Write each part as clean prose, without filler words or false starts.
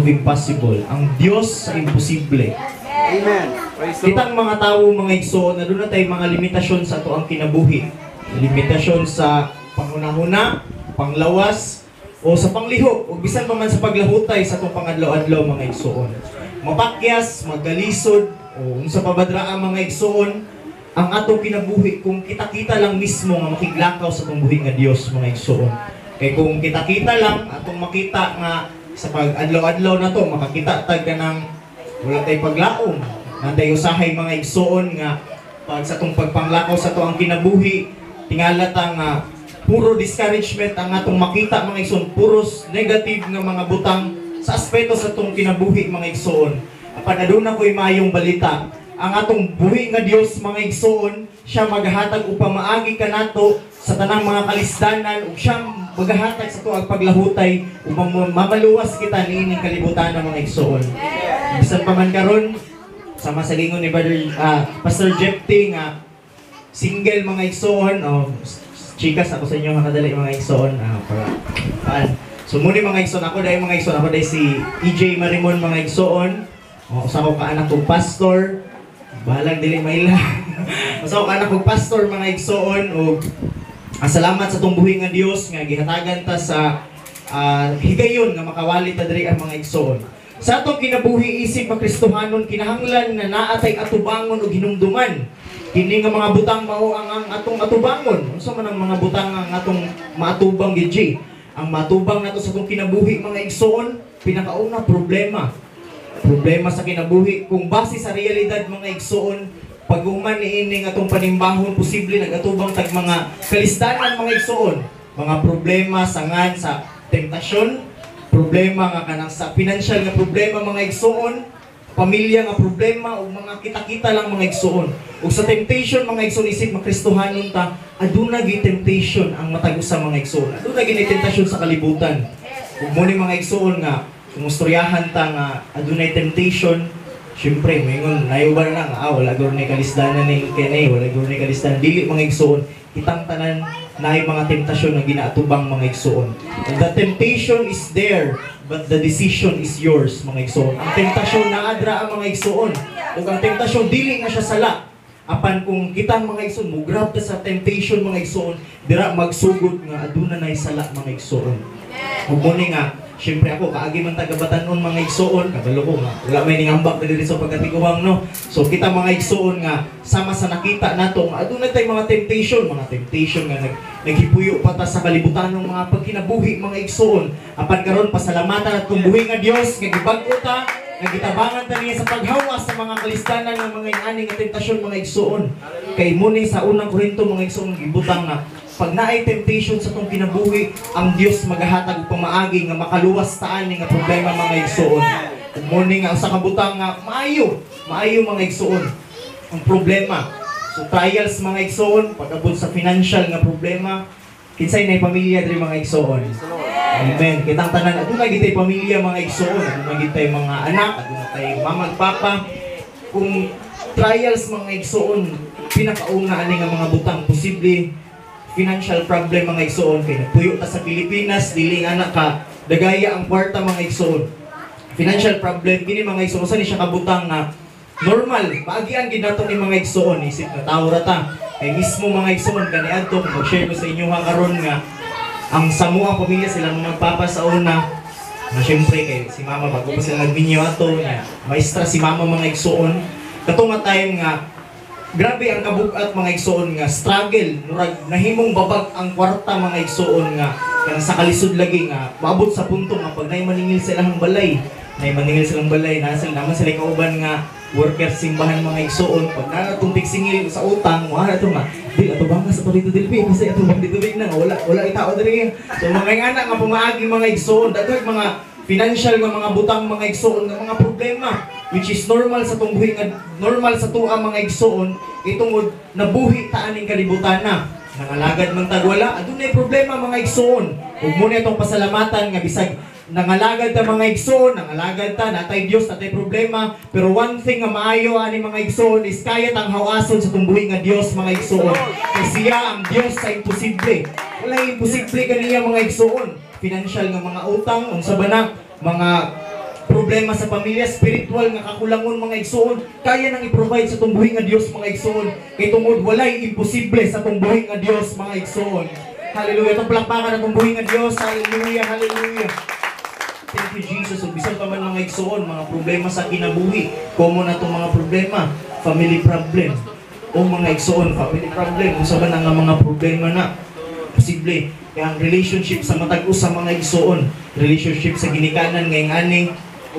of impossible. Ang Dios sa imposible. Amen. Kitang mga tao, mga igsoon, na doon na tayo mga limitasyon sa ito ang kinabuhi. Limitasyon sa pangunahuna, panglawas, o sa pangliho, o bisan pa man sa paglahutay sa itong pangadlaw-adlaw mga igsoon. Mapakyas, magalisod, o sa pabadraa mga igsoon, ang atong kinabuhi kung kita-kita lang mismo nga makiglakaw sa itong buhi nga Dios mga igsoon. Kaya kung kita-kita lang, atong makita nga sa pag-adlaw-adlaw na to, makakita tag ka ng wala tayo paglaom. Nanday usahay mga igsoon nga pag sa itong pagpanglakaw sa ito ang kinabuhi, tingala ta nga puro discouragement ang atong makita mga igsoon, puros negative nga mga butang sa aspeto sa itong kinabuhi mga igsoon. Apan aduna ko'y mayong balita, ang atong buhi nga Dios mga igsoon, siya maghatag upang maagi ka nato sa tanang mga kalisdanan ug siya maghatag sa tuwag paglahutay upang mamaluwas kita niining kalibutan ng mga igsoon. Bisan pa man karon sama sa lingon ni Pastor Jeff T nga single mga igsoon o chikas ako sa inyo mga kadali mga igsoon so muni mga igsoon ako dahil mga igsoon ako dahil si EJ Marimon mga igsoon usa ko ka anak kong pastor bahalag dili maila usa ko ka anak kong pastor mga igsoon o salamat sa itong buhi nga Dios nga gihatagan ta sa higayon nga makawali ta diri ang mga igsoon. Sa atong kinabuhi isip makristohanon kinahanglan na naatay atubangon o hinumduman. Kini nga mga butang mao ang atong atubangon. Unsa man ang mga butang ang atong maatubang gid? Ang matubang nato sa atong kinabuhi mga igsoon, pinakauna problema. Problema sa kinabuhi kung base sa realidad mga igsoon, pag-uman niining atong panimbahon posible nagatubang tag mga kalistanan mga igsoon, mga problema sangan sa temptasyon, problema nga kanang sa financial nga problema mga igsoon, pamilya nga problema ug mga kita-kita lang mga igsoon. Ug sa temptation mga igsoon isip makristohanon ta, aduna gi temptation ang matag usa mga igsoon. Aduna gi temptation sa kalibutan. Ug mo ni mga igsoon nga kung istoryahan ta nga adunay temptation, siyempre, mayroon, nayuban na nga, wala gawin ni kalisdanan ni Kenny, wala gawin ni kalisdanan, dili mga igsoon, kitang tanan na mga temptasyon na ginaatubang mga igsoon. And the temptation is there, but the decision is yours, mga igsoon. Ang temptasyon na adra ang mga igsoon, o ang temptasyon, dili nga siya sala. Apan kung kitang mga igsoon, mugrab ta sa temptation mga igsoon, dira magsugod nga aduna nay sala mga igsoon. Ug mo ni nga, siyempre ako, kaagi man taga-Batanon mga igsoon, kabalo ko nga, wala may ningambak na dito sa pagkatiguang, no? So kita mga igsoon nga, sama sa nakita nato, nga aduna tay mga temptation nga naghipuyo pa ta sa kalibutan ng mga pagkinabuhi mga igsoon. Apan karon pasalamatan at buhi nga Dios nga gibag-o ta, nga gitabangan ta niya sa paghawas sa mga kalistanan ng mga inaning nga temptasyon mga igsoon. Kay muni sa unang Korinto mga igsoon gibutang nga pag naay temptation sa itong kinabuhi, ang Diyos maghahatag upang maagi nga makaluwas taan nga problema mga igsoon. Ug muni nga sa kabutang nga maayo mga igsoon ang problema. So trials mga igsoon, pag-abot sa financial nga problema, kinsay nay pamilya diri mga igsoon. Amen. Kitang tanan aduna gid tay pamilya mga igsoon, aduna gid tay mga anak, aduna tay mama ug papa. Kung trials mga igsoon, pinakauna ani nga mga butang posible financial problem mga igsoon kay nagpuyo ta sa Pilipinas dili anak ka dagaya ang kwarta mga igsoon. Financial problem kini mga igsoon sa ni siya kabutang na normal paagian gid nato ni mga igsoon isip na tawo ra ta kay mismo mga igsoon kaniadto kung mag-share ko sa inyo karon nga ang samuang pamilya sila magpapa sa una na syempre kay si mama bago pa sila nagminyo ato niya maestra si mama mga igsoon katong time nga grabe ang kabugat mga igsoon nga struggle murag nahimong babag ang kwarta mga igsoon nga kanang sa kalisod lagi nga maabot sa punto nga pag nay maningil silang balay nasa naman sila kauban nga workers simbahan mga igsoon pag nanatuntik singil sa utang wala to nga dil ato bang sa dito dilbi kasi ato bang dito na wala itao diri so mga anak nga pumaagi mga igsoon dagdag mga financial nga mga butang mga igsoon nga mga problema which is normal sa tungbuhi nga normal sa tuwa mga igsoon itungod nabuhi ta aning kalibutan na nangalagad man tagwala adunay problema mga igsoon ug mo itong pasalamatan nga bisag nangalagad ta mga igsoon nangalagad ta natay Dios natay problema pero one thing nga maayo ani mga igsoon is kaya tang hawason sa tungbuhi nga Dios mga igsoon kay siya ang Dios sa imposible wala imposible kaniya mga igsoon financial nga mga utang unsa ba na mga problema sa pamilya, spiritual nga kakulangon mga igsoon, kaya nang i-provide sa tong buhi nga Dios mga igsoon. Kay tungod walay imposible sa tong buhi nga Dios mga igsoon. Hallelujah. Itong palakpakan na tong buhi nga Dios. Hallelujah, hallelujah. Thank you, Jesus. So, bisan pa man mga igsoon, mga problema sa kinabuhi. Common na itong mga problema. Family problem. O mga igsoon, family problem. Kung saan nga mga problema na. Posible. Kaya ang relationship sa matag-us sa mga igsoon. Relationship sa ginikanan ngayong aning.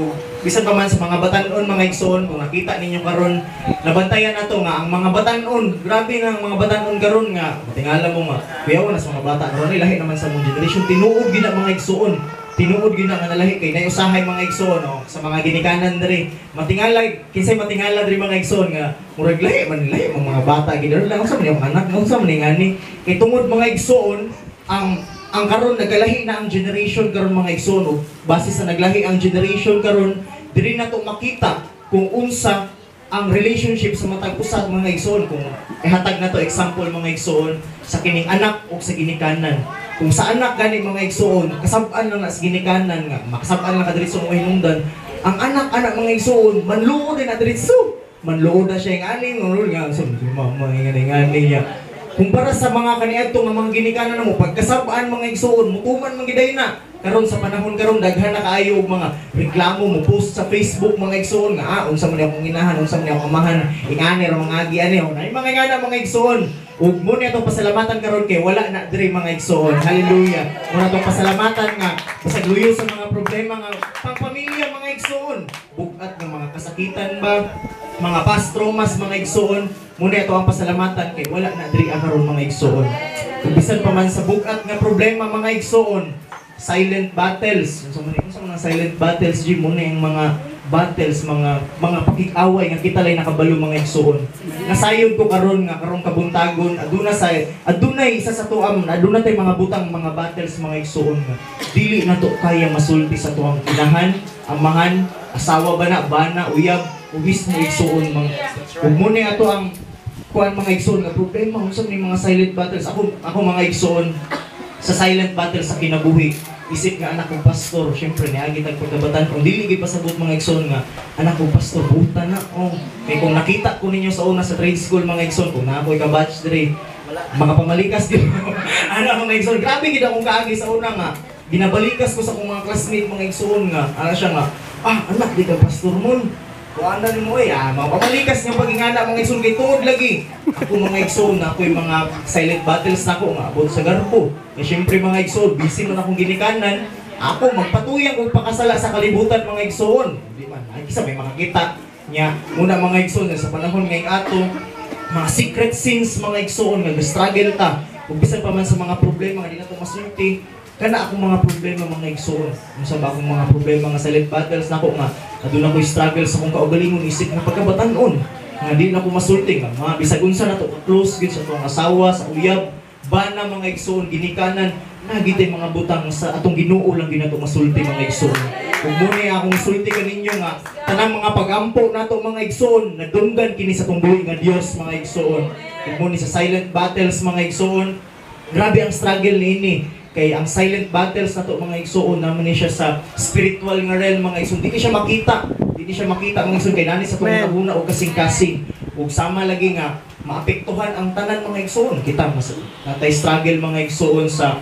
O bisan pa man sa mga batanon mga igsoon, kung nakita ninyo karon, nabantayan na to nga ang mga batanon. Grabe na ang mga batanon karon nga. Tingala mo nga. Kuya na sa mga bata. Karon lahi naman sa mong generation. Tinuod gina mga igsoon. Tinuod gyud nga nalahi kay nay usahay mga igsoon no sa mga ginikanan diri matingalay kinsay matingala diri mga igsoon nga murag lahi man lahi mga bata gid lang sa mga anak unsa man ngani kay tungod mga igsoon ang karon nagalahi na ang generation karon mga igsoon o base sa naglahi ang generation karon diri na to makita kung unsa ang relationship sa matag usa mga igsoon kung ihatag na to example mga igsoon sa kining anak o sa ginikanan. Kung sa anak gani mga igsoon, kasab-an lang na sa ginikanan nga, makasab-an lang kadritso mo hinungdan. Ang anak-anak mga igsoon, manluod din na dritso. Manluod na siya yung aning, manluod nga, so, mama, yung aning niya. Kung para sa mga kaniadto nga mga ginikanan mo, pagkasab-an mga igsoon, mutuman mga giday na. Karon sa panahon karon daghan na kaayo mga reklamo mo post sa Facebook mga igsoon nga unsa man akong inahan unsa man akong amahan ingani ra mga agi ani nay mga ingana mga igsoon ug mo ni atong pasalamatan karon kay wala na diri mga igsoon hallelujah mo na atong pasalamatan nga basag luyo sa mga problema nga pangpamilya mga igsoon bugat ng mga kasakitan ba mga past traumas mga igsoon mo ni ato ang pasalamatan kay wala na diri karon mga igsoon ug bisan pa man sa bugat nga problema mga igsoon silent battles. So mga silent battles di mo na yung mga battles, mga pakik-away nga kita lay nakabalo mga igsoon. Nasayod ko karon nga karong kabuntagon adunay isa sa tuam aduna tay mga butang mga battles mga igsoon nga dili na to kaya masulti sa tuang inahan, amahan, asawa bana, uyab, ubis na igsoon mga ug mo ni ato ang kuan mga igsoon nga problema unsa ni mga silent battles ako mga igsoon sa silent battle sa kinabuhi isip nga anak kong pastor syempre niagi tag pagkabatan kung dili gid pasabot mga igsoon nga anak kong pastor buta na kay kung nakita ko ninyo sa una sa trade school mga igsoon kung na ako'y ka-batch dire mga pamalikas din anak mga igsoon grabe gid akong kaagi sa una nga ginabalikas ko sa akong mga classmate mga igsoon nga ana siya nga anak di ka pastor mon kuan na nimo mga pamalikas nga pagingana mga igsoon kay tungod lagi ako mga igsoon na ako'y mga silent battles na ako nga abot sa garpo kay syempre mga igsoon busy man akong ginikanan ako magpatuyang og pakasala sa kalibutan mga igsoon di man ay kisa may mga kita nya muna mga igsoon sa panahon ngayong ato mga secret sins mga igsoon nga struggle ta ug bisan pa man sa mga problema nga di nato masulti kana akong mga problema mga igsoon unsa ba akong mga problema nga silent battles nako nga aduna ko'y struggle sa akong kaugalingon isip nga pagkabatan-on nga di na ko masulti nga mga bisag unsa na to close gid sa atong asawa sa uyab bana mga igsoon ginikanan nagitay mga butang sa atong Ginoo lang ginato masulti mga igsoon ug mo ni akong sulti kaninyo nga tanang mga pagampo nato mga igsoon nadunggan kini sa tungbuhi nga Dios mga igsoon ug mo ni sa silent battles mga igsoon grabe ang struggle niini kay ang silent battles nato mga igsoon naman ni siya sa spiritual nga realm mga igsoon dili siya makita mga igsoon kay nani sa tunga-una o kasing-kasing ug sama lagi nga maapektuhan ang tanan mga igsoon kita mas natay struggle mga igsoon sa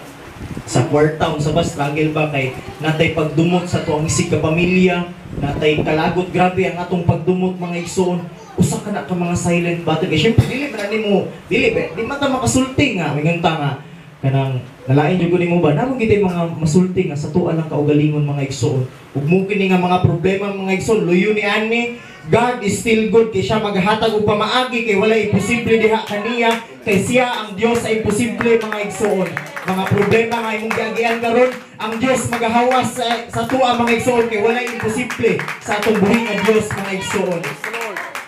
kwarta sa ba struggle ba kay natay pagdumot sa tuang isig ka pamilya natay kalagot grabe ang atong pagdumot mga igsoon usa ka na ka mga silent battle kay syempre dili man nimo di mata makasulti nga minganta nga kanang nalain jud ko nimo ba namo gid mga masulti nga sa tuan lang kaugalingon mga igsoon ug mo kini nga mga problema mga igsoon luyo ni ani God is still good kay siya maghatag og pamaagi kay wala imposible diha kaniya kay siya ang Dios sa imposible mga igsoon mga problema nga imong giagian karon ang Dios magahawas sa tuwa mga igsoon kay wala imposible sa atong buhi nga Dios mga igsoon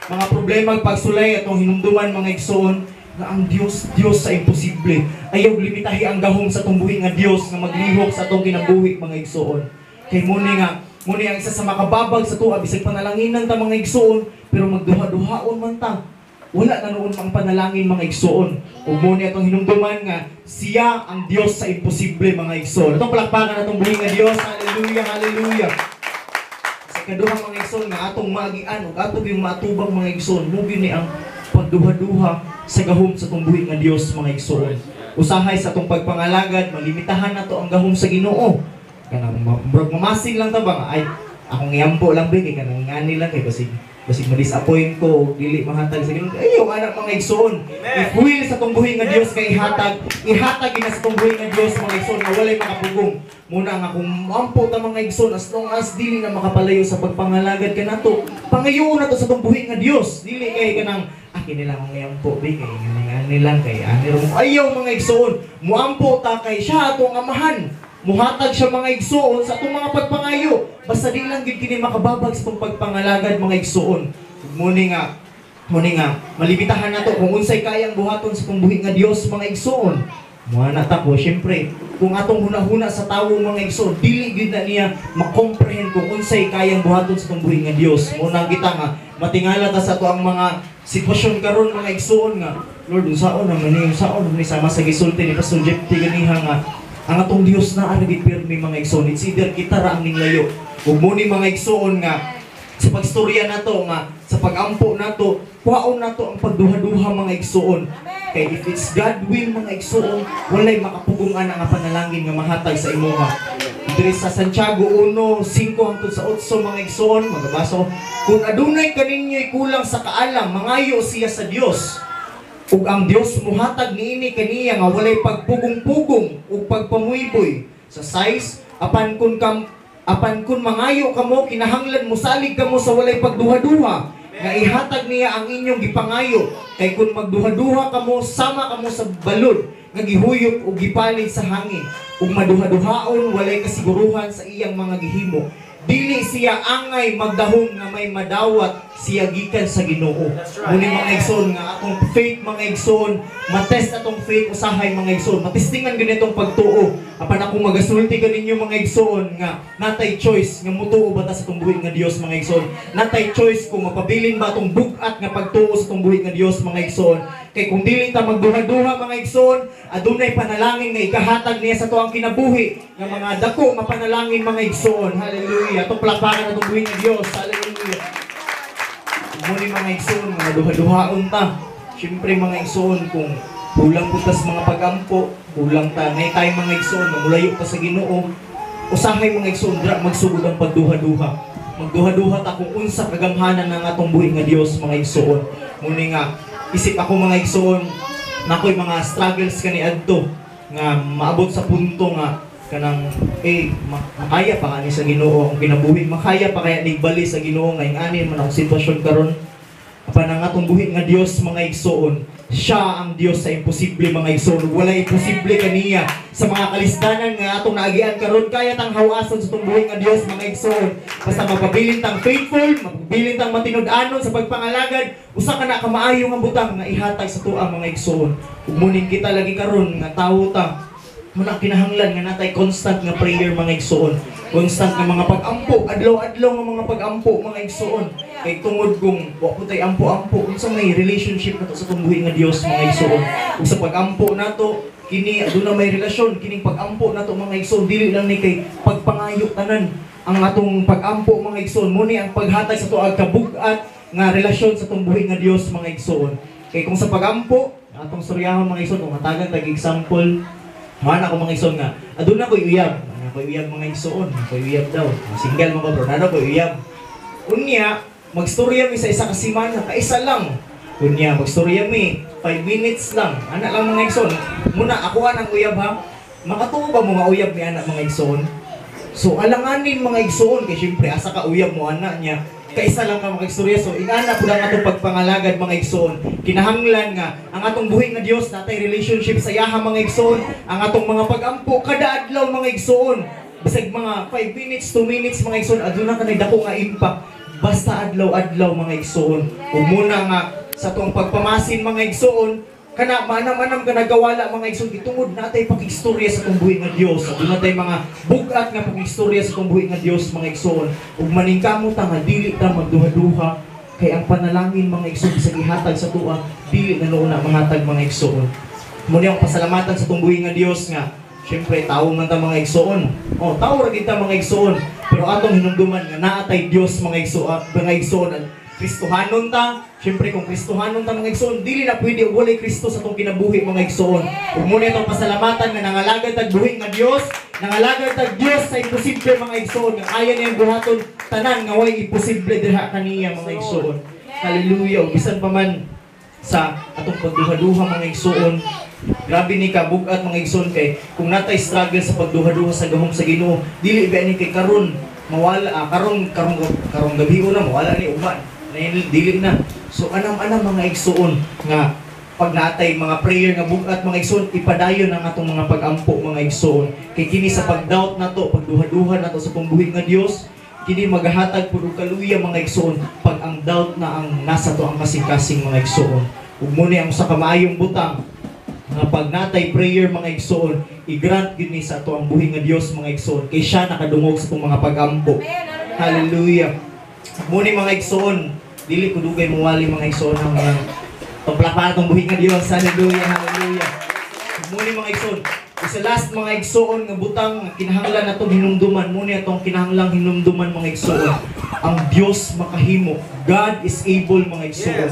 mga problema pagsulay atong hinumduman mga igsoon nga ang Dios sa imposible ayaw limitahi ang gahom sa atong buhi nga Dios nga maglihok sa atong kinabuhi mga igsoon kay muni ang isa sa makababag sa tuwa bisag panalanginan ta mga igsoon pero magduha-duhaon man ta wala na noon pang panalangin mga igsoon ug muni atong hinumduman nga siya ang Dios sa imposible mga igsoon atong palakpakan atong buhi nga Dios hallelujah hallelujah sa Ikaduha mga igsoon nga atong maagian ug atong yung matubang mga igsoon, mo gyud ni ang pagduha-duha sa gahom sa tumbuhi nga Dios mga igsoon. Usahay sa atong pagpangalagad, malimitahan nato ang gahom sa Ginoo. Kanang murag mamasing lang ta ba ay akong iyampo lang bigay kanang ngani lang kay basig ma-disappoint ko o dili mahatag sa Ginoo. Ayaw anak mga igsoon. If will sa tumbuhi nga Dios kay ihatag ina sa tumbuhi nga Dios mga igsoon nga walay makapugong. Muna nga kung mampo ta mga igsoon as long as dili na makapalayo sa pagpangalagad kanato, pangayoon nato sa tumbuhi nga Dios. Dili kay kanang akin nila ang iyampo bigay ngani lang kay ani ro. Ayaw mga igsoon, muampo ta kay siya atong amahan. Muhatag siya mga igsoon sa itong mga pagpangayo. Basta di lang gid kini makababag sa itong pagpangalagad mga igsoon. Muni nga, malibitahan nato kung unsay kayang buhaton sa tumbuhi nga Dios mga igsoon. Muana ta ko, syempre, kung atong hunahuna sa tawo mga igsoon, dili gid na niya makomprehend kung unsay kayang buhaton sa tumbuhi nga Dios. Muna kita nga, matingala ta sa to ang mga sitwasyon karon mga igsoon nga, Lord, unsaon naman ni sama sa gisulti ni Pastor Jeff ganiha nga ang atong Dios na aragi pirmi mga igsoon. It's either kita ra ang ninglayo. Ug mo ni mga igsoon nga sa pagstorya nato nga sa pagampo nato, kuhaon nato ang pagduha-duha mga igsoon. Kay if it's God will mga igsoon, walay makapugungan ang panalangin nga mahatag sa imuha. Diri sa Santiago 1:5 hangtod sa 8 mga igsoon, magabasa ko, kung adunay kaninyo'y kulang sa kaalam, mangayo siya sa Dios. Ug ang Dios muhatag niini kaniya nga walay pagpugong-pugong ug pagpamuyboy sa size apan kun mangayo kamo kinahanglan mo salig kamo sa walay pagduha-duha nga ihatag niya ang inyong gipangayo kay kun magduha-duha kamo sama kamo sa balod nga gihuyop ug gipalig sa hangin ug maduha-duhaon walay kasiguruhan sa iyang mga gihimo. Dili siya angay magdahom nga may madawat siya gikan sa Ginoo. Muni mga igsoon nga atong faith mga igsoon, matest atong faith usahay mga igsoon. Matistingan ganitong pagtuo. Apan ako magasulti kaninyo mga igsoon nga natay choice nga mutuo ba ta sa tumbuhi nga Dios mga igsoon. Natay choice kung mapabilin ba atong bugat nga pagtuo sa tumbuhi nga Dios mga igsoon. Kay kung dili ta magduha-duha mga igsoon, adunay panalangin nga ikahatag niya sa tuang kinabuhi nga mga dako nga panalangin mga igsoon. Hallelujah. Atong palakpakan atong buhi nga Dios. Hallelujah. Muni mga igsoon, mga duha-duhaon ta. Siyempre mga igsoon, kung kulang po tas mga pagampo, kulang ta, ngay tayo mga igsoon, mamulayo ta sa Ginoo, usahay mga igsoon, magsugod ang pagduha-duha. Magduha-duha ta kung unsa kagamhanan ng atong buhi nga Dios mga igsoon. Muni nga, isip ako mga igsoon, nakoy mga struggles kani adto nga maabot sa punto nga kanang makaya pa kani sa Ginoo ang kinabuhi, makaya pa kaya nigbali sa Ginoo nga ingani man ang sitwasyon karon. Apan ang atong buhi nga Dios mga igsoon, siya ang Dios sa imposible mga igsoon. Wala imposible kaniya sa mga kalisdanan nga atong naagian karon, kaya tang hawason sa atong buhi nga Dios mga igsoon. Basta magpabilin tang faithful, magpabilin tang matinud-anon sa pagpangalagad, usa ka na ka maayo nga butang nga ihatag sa tuang mga igsoon. Ug muning kita lagi karon nga tawo ta, muna kinahanglan nga natay constant nga prayer mga igsoon. Constant nga mga pag-ampo, adlaw-adlaw nga mga pag-ampo mga igsoon. Kay tungod kung wa po tay ampo-ampo, unsa may relationship nato sa tumbuhi nga Dios mga igsoon. Ug sa pag-ampo nato, kini aduna may relasyon, kining pag-ampo nato mga igsoon, dili lang ni kay pagpangayo tanan. Ang atong pag-ampo mga igsoon, muni ang paghatag sa tuag kabug-at nga relasyon sa tumbuhi nga Dios mga igsoon. Kay kung sa pag-ampo, atong suryahon mga igsoon, kung matagan tag example, mana ko mga igsoon nga, aduna ko'y uyab. Ano ko'y uyab mga igsoon? Ko'y uyab daw. Single mga bro, ano ko'y uyab? Unya, magstorya mi sa isa ka semana, kaisa lang. Unya, magstorya mi, 5 minutes lang. Anak lang mga igsoon. Muna, ako anang uyab ha. Makatuo ba mga uyab ni anak mga igsoon? So, alanganin mga igsoon, kay syempre, asa ka uyab mo anak niya. Kaisa lang ka makaistorya. So, ingana po lang atong pagpangalagad mga igsoon. Kinahanglan nga, ang atong buhi nga Dios natay relationship sa yaha mga igsoon. Ang atong mga pag-ampo, kada adlaw mga igsoon. Bisag mga 5 minutes, 2 minutes mga igsoon, aduna ka na dako nga impact. Basta adlaw-adlaw mga igsoon. Ug muna nga, sa atong pagpamasin mga igsoon, kana manam-manam ka nagawala mga igsoon, itungod natay pakistorya sa atong buhi nga Dios. Aduna tay mga bugat nga pakistorya sa atong buhi nga Dios mga igsoon. Ug maningkamot ta nga dili ta magduha-duha kay ang panalangin mga igsoon sa gihatag sa tuwa dili na noon na mahatag mga igsoon. Muni ang pasalamatan sa atong buhi nga Dios nga syempre tao man ta mga igsoon. Oh, tao ra gid ta mga igsoon. Pero atong hinumduman nga naatay Dios mga igsoon, Kristohanon ta. Siyempre kung Kristohanon ta mga igsoon, dili na pwede walay Kristo sa atong kinabuhi mga igsoon. Ug muna itong pasalamatan nga nangalagad tag buhi nga Dios, nangalagad tag Dios sa imposible mga igsoon, nga aya niyang buhaton tanan nga way imposible diha kaniya mga igsoon. Hallelujah. Ug bisan pa man sa atong pagduha-duha mga igsoon, grabe ni kabugat mga igsoon, kay kung natay struggle sa pagduha-duha sa gahom sa Ginoo, dili ba ni kay karon mawala karong gabi na mawala ni uban dili na. So anam-anam mga igsoon nga pag natay mga prayer nga bugat mga igsoon, ipadayon ang atong mga pag-ampo mga igsoon, kay kini sa pag-doubt nato, pagduha-duha nato sa pambuhi nga Dios, kini magahatag pud og kaluya mga igsoon pag ang doubt na ang nasa to ang kasing-kasing mga igsoon. Ug mo ni ang usa ka maayong butang nga pag natay prayer mga igsoon, i-grant gid ni sa ato ang buhi nga Dios mga igsoon, kay siya nakadungog sa itong mga pag-ampo. Hallelujah. Mo ni mga igsoon, dili ko dugay muwali mga igsoon ang mga pagplapa atong buhi nga Dios. Hallelujah, hallelujah. Mo ni mga igsoon, sa last mga igsoon nga butang kinahanglan natong hinumduman, muna atong kinahanglang hinumduman mga igsoon, ang Dios makahimo. God is able mga igsoon.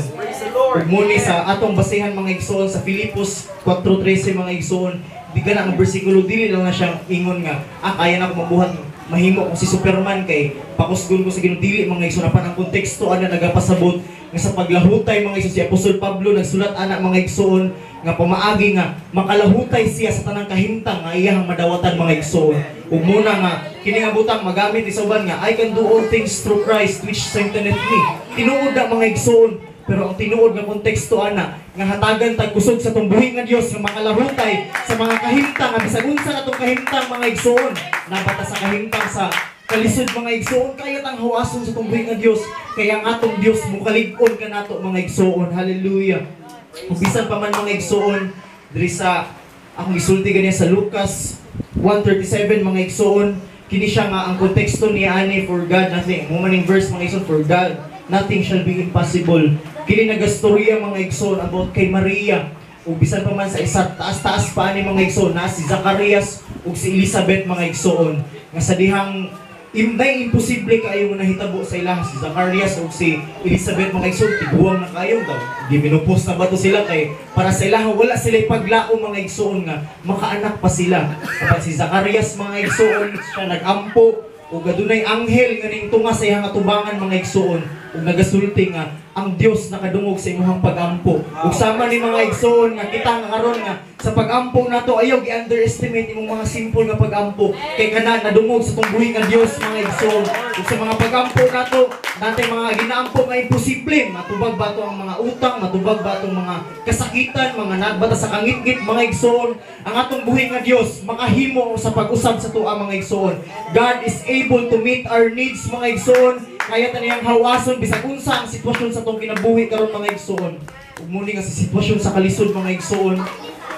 Ug muna sa atong basehan mga igsoon sa Filipos 4:13 mga igsoon, di ka na ang bersikulo, dili lang na siyang ingon nga kaya na ako mabuhat mahimo kung si Superman, kay pakusgon ko sa Ginoo, dili mga igsoon. Apan ang konteksto ana nagapasabot nga sa paglahutay mga igsoon, si Apostol Pablo nagsulat ana mga igsoon nga pamaagi nga makalahutay siya sa tanang kahimtang nga iyang madawatan mga igsoon. Ug muna nga kini nga butang magamit ni uban nga I can do all things through Christ which strengtheneth me. Tinuod na mga igsoon, pero ang tinuod nga konteksto ana nga hatagan tag kusog sa tong buhi nga Dios nga makalahutay sa mga kahimtang nga bisag unsa natong kahimtang mga igsoon, nabata sa kahimtang sa kalisod mga igsoon, kaya tang hawason sa tong buhi nga Dios, kaya ang atong Dios mukalig-on ka nato mga igsoon. Hallelujah. Kung bisan pa man mga igsoon, diri sa akong isulti ganiya sa Lucas 1:37 mga igsoon, kini siya nga ang konteksto ni ani, for God nothing, mo maning verse mga igsoon, for God nothing shall be impossible. Kini nagastorya mga igsoon about kay Maria, ug bisan pa man sa isa taas-taas pa ni mga igsoon na si Zacarias ug si Elizabeth mga igsoon, nga sa dihang imday imposible kayo nga nahitabo sa ilang si Zacarias ug si Elizabeth mga igsoon, tiguang na kayo daw giminupos na ba to sila, kay para sa ilang wala sila paglao mga igsoon nga makaanak pa sila. Kapag si Zacarias mga igsoon, siya nagampo ug adunay anghel nga ning tunga sa iyang atubangan mga igsoon, ug nagasulti nga ang Dios nakadungog sa imong pagampo. Ug sama ni mga igsoon nga kita nga karon nga sa pagampo nato, ayaw gi-underestimate imong mga simple nga pagampo, kay kana nadungog sa tong buhi nga Dios mga igsoon. Ug sa mga pagampo nato, natay mga ginaampo nga imposible, matubag ba to ang mga utang, matubag ba tong mga kasakitan, mga nagbata sa kangit-ngit mga igsoon, ang atong buhi nga Dios makahimo sa pag-usab sa tuwa mga igsoon. God is able to meet our needs mga igsoon, kaya taniyang hawason bisag unsa ang sitwasyon sa tong kinabuhi karon mga igsoon. Ug muni nga sa sitwasyon sa kalisod mga igsoon,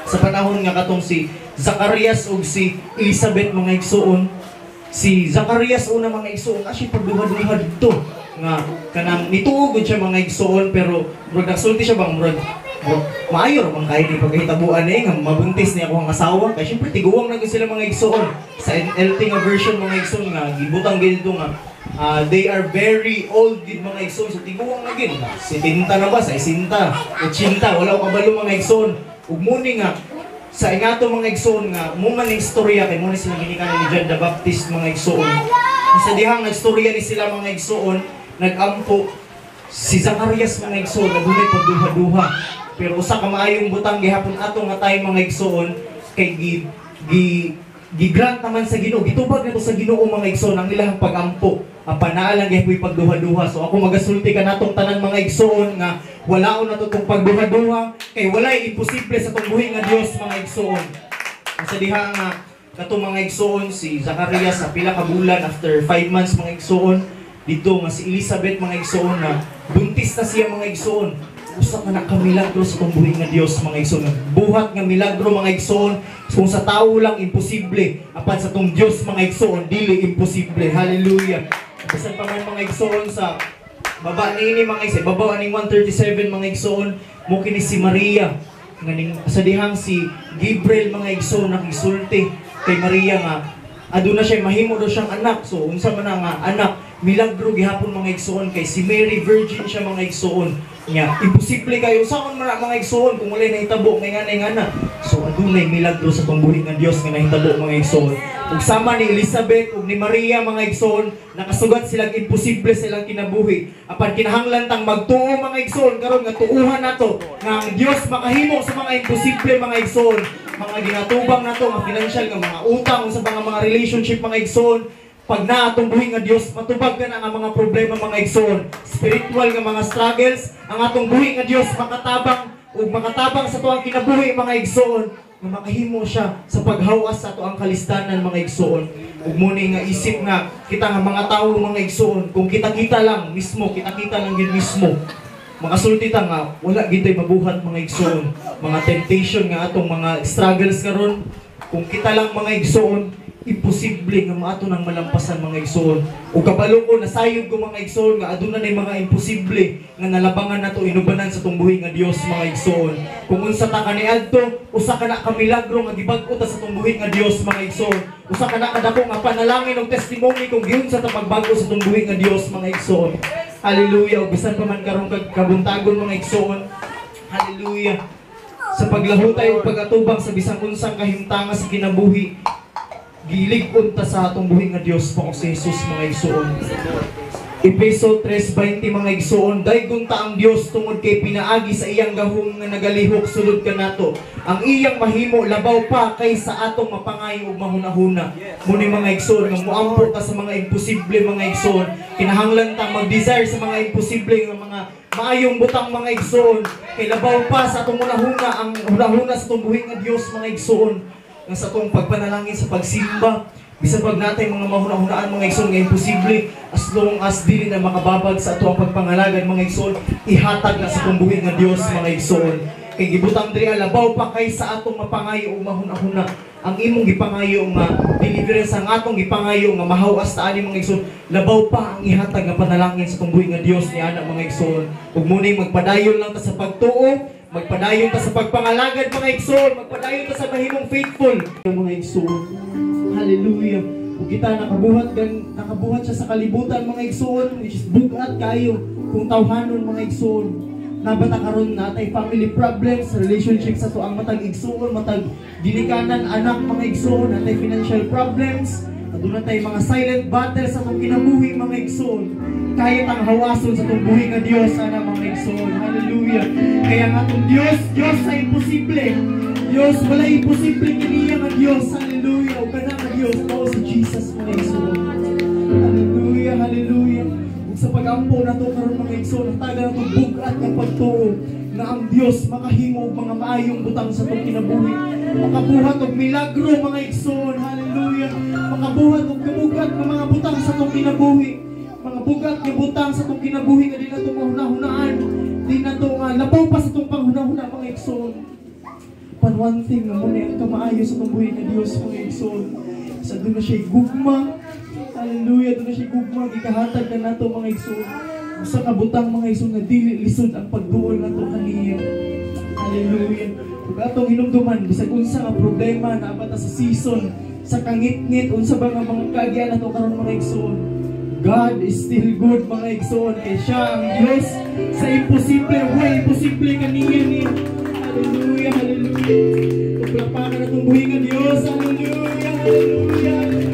sa panahon nga katong si Zacarias ug si Elizabeth mga igsoon, si Zacarias una mga igsoon asy pagduha-duha dito nga kanang nituog siya mga igsoon, pero murag nagsulti siya bang murag maayo ra man kay ni pagahitabuan ni nga mabuntis ni ako ang asawa, kay syempre tiguwang na sila mga igsoon. Sa NLT nga version mga igsoon nga gibutang gid dito nga they are very old gid mga igsoon, so tiguwang na gid 70 na ba sa 60 80 wala ko kabalo mga igsoon. Ug muni nga sa ingato mga igsoon nga mo man ning istorya, kay mo ni sila ginikanan ni John the Baptist mga igsoon, sa dihang nagstorya ni sila mga igsoon, nagampo si Zacarias mga igsoon, nagdunay pagduha-duha, pero usa ka maayong butang gihapon ato nga tayo mga igsoon, kay gigrant naman sa Ginoo, gitubag nato sa Ginoo mga igsoon ang ilang pagampo, ang panaalang gihapoy pagduha-duha. So ako magasulti ka natong tanan mga igsoon nga walaon nato tong pagduha-duha, kay walay imposible sa tong buhi nga Dios mga igsoon. Sa diha nga katong mga igsoon, si Zacarias sa pila ka bulan after 5 months mga igsoon, dito nga si Elizabeth mga igsoon na buntis na siya mga igsoon. Usa ka na ka milagro sa tong buhi nga Dios mga igsoon. Buhat nga milagro mga igsoon, kung sa tao lang imposible, apan sa tong Dios mga igsoon dili imposible. Hallelujah. Bisan pa man mga igsoon sa baba niini mga igsoon, baba aning 137 mga igsoon, mo kini si Maria nga ning sa dihang si Gabriel mga igsoon nakisulti kay Maria nga aduna siya mahimo daw siyang anak. So unsa man nga anak, milagro gihapon mga igsoon, kay si Mary virgin siya mga igsoon. Nya imposible kayo saon man mga igsoon kung wala nahitabo may ngana. So adunay milagro sa tungbuhi nga Dios nga nahitabo mga igsoon. Ug sama ni Elizabeth ug ni Maria mga igsoon, nakasugat silang imposible sa ilang kinabuhi. Apan kinahanglan tang magtuo mga igsoon karon nga tuuhan nato nga ang Dios makahimo sa mga imposible mga igsoon. Mga ginatubang nato nga financial nga mga utang sa mga relationship mga igsoon. Pag naatong buhi nga Dios, matubag ka na nga mga problema mga igsoon. Spiritual nga mga struggles, ang atong buhi nga Dios makatabang ug makatabang sa tuang kinabuhi mga igsoon. Nga makahimo siya sa paghawas sa tuang kalistanan mga igsoon. Ug muni nga isip nga kita nga mga tawo mga igsoon, kung kita-kita lang mismo, kita-kita lang gid mismo. Makasulti ta nga wala gid tay mabuhat mga igsoon. Mga temptation nga atong mga struggles karon, kung kita lang mga igsoon, imposible nga maato nang malampasan mga igsoon. O kabalo ko nasayod ko mga igsoon nga aduna nay mga imposible nga nalabangan nato inubanan sa tumbuhi nga Dios mga igsoon. Kung unsa ta kaniadto, usa ka na ka milagro nga gibag-o ta sa tumbuhi nga Dios mga igsoon. Usa ka na kadako nga panalangin og testimony kung giunsa ta pagbago sa tumbuhi nga Dios mga igsoon. Hallelujah. Bisan pa man karon kag kabuntagon mga igsoon. Hallelujah. Sa paglahutay ug pagatubang sa bisang unsang kahimtanga sa kinabuhi, gilig-on ta sa atong buhi nga Dios Panginoon si Jesus mga igsoon. Efeso 3:20 mga igsoon, daygon ta ang Dios tungod kay pinaagi sa iyang gahom nga nagalihok sulod kanato. Ang iyang mahimo labaw pa kaysa atong mapangayo ug mahunahuna. Muni mga igsoon nga moampo ta sa mga imposible mga igsoon. Kinahanglan ta mag-desire sa mga imposible nga mga maayong butang mga igsoon. Kay labaw pa sa atong hunahuna ang hunahuna sa atong buhi nga Dios mga igsoon. Nga sa itong pagpanalangin sa pagsimba, bisan pag natin mga mahuna-hunaan mga igsoon nga imposible, as long as dili na makababag sa itong pagpangalagan mga igsoon, ihatag na sa itong buhi nga Dios mga igsoon. Kay gibutang diri labaw pa kay sa atong mapangayo o mahuna-huna. Ang imong gipangayo nga deliverance, ang atong gipangayo nga mahawas ta ani mga igsoon, labaw pa ang ihatag nga panalangin sa itong buhi nga Dios ni ana mga igsoon. Ug munay magpadayon lang ta sa pagtuo, magpadayon ta sa pagpangalagad mga igsoon, magpadayon ta sa mahimong faithful mga igsoon. Hallelujah. Kung kita nakabuhat siya sa kalibutan mga igsoon, which is bugat kayo kung tawhanon mga igsoon. Nabata karon natay family problems, relationship sa tuang matag igsoon, matag dinikanan anak mga igsoon, natay financial problems, aduna tay mga silent battles sa atong kinabuhi mga igsoon. Kaya tang hawason sa atong buhi nga Dios ana mga igsoon. Hallelujah. Kaya nga atong Dios sa imposible. Dios wala imposible kiniya nga Dios. Hallelujah. O kana nga Dios mao si Jesus mga igsoon. Hallelujah, hallelujah. Ug sa pagampo nato karon mga igsoon, taga nato bugat nga pagtuo na ang Dios makahimo og mga maayong butang sa atong kinabuhi. Makabuhat og milagro mga igsoon. Hallelujah. Makabuhat og kabugat nga mga butang sa atong kinabuhi. Mga bugat nga butang sa itong kinabuhi nga di na itong mahunahunaan, di na itong labaw pa sa itong panghunahuna mga igsoon. Pan one thing nga muna ang kamaayo sa itong buhay na Diyos mga igsoon. Sa doon na siya'y gugma. Hallelujah, doon na siya'y gugma. Ikahatag na nato mga igsoon. Sa kabutang mga igsoon nga dili lisod ang pagduol nato kaniya. Hallelujah. Kung atong hinumduman, bisag unsa nga problema na abata sa season, sa kangit-ngit, unsa ba nga mga kaagyan nato karon mga igsoon. God is still good mga igsoon. Kaya siya ang Diyos sa imposible. Way imposible kaniya niya. Hallelujah, hallelujah. Tuplapakan na itong buhi nga Diyos. Hallelujah, hallelujah.